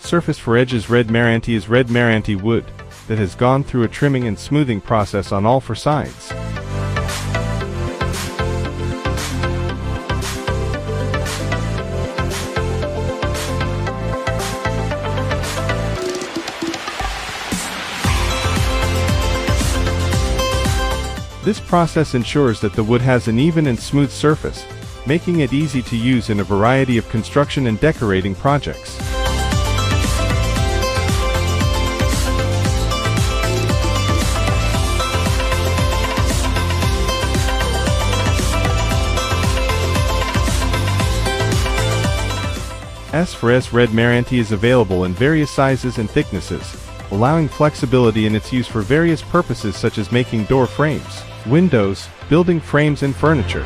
Surface for edges. Red Meranti is red Meranti wood that has gone through a trimming and smoothing process on all four sides. This process ensures that the wood has an even and smooth surface, making it easy to use in a variety of construction and decorating projects. S for S. Red Meranti is available in various sizes and thicknesses, allowing flexibility in its use for various purposes such as making door frames, windows, building frames and furniture.